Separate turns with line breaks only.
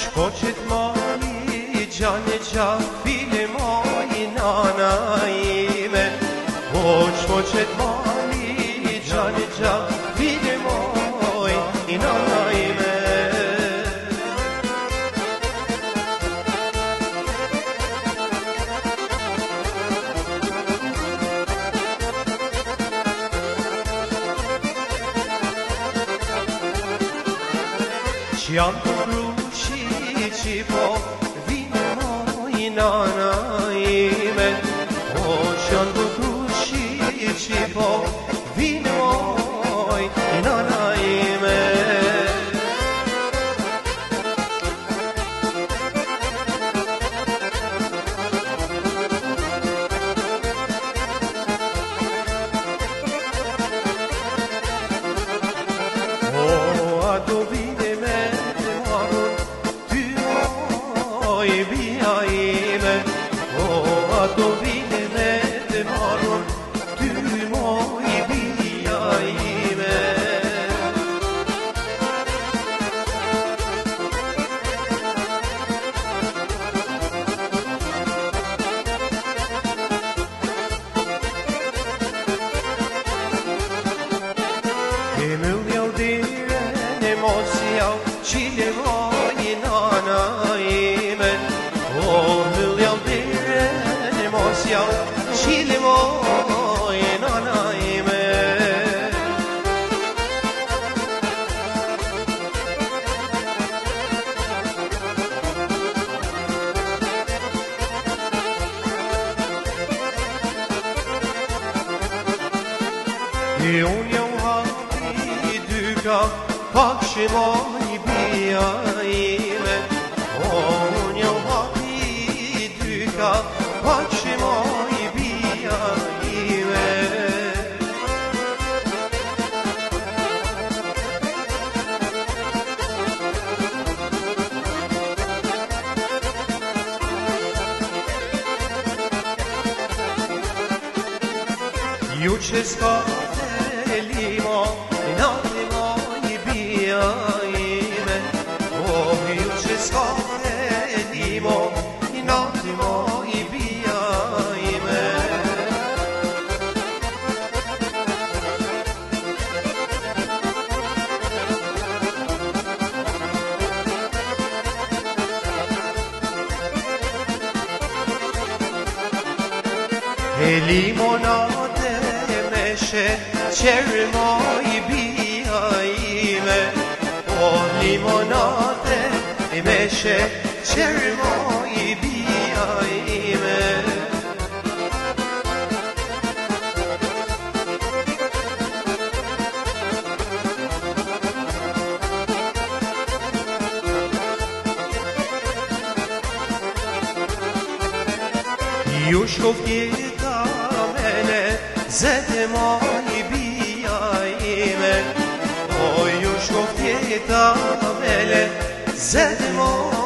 Shkoqet mali, gjane gjafile moj, nana ime. Shkoqet mali, gjane gjafile moj, nana ime. Që janë të brushi që po vine moj, nana ime. Që janë të brushi që po vine moj, nana ime. A do vine me të marun ty moj bia ime. A do vine me të marun ty moj bia ime. E mëll jau dire në mos jau qile moj, nana ime. Mëll jau dire në mos jau qile moj, nana ime. E unë jau hapi dyka, pak që moj bia ime. Unë jau hapi dyka, pak që moj bia ime. Ju që s'ka të limo, nati moj bia ime. Ju që s'ka të limo, nati moj bia ime. E limonate meshe, qerë moj bia ime. Limonate meshe, qerë moj bia ime. Ju shkofjeta mene, zete moj bia ime. Ju shkofjeta mene, zete moj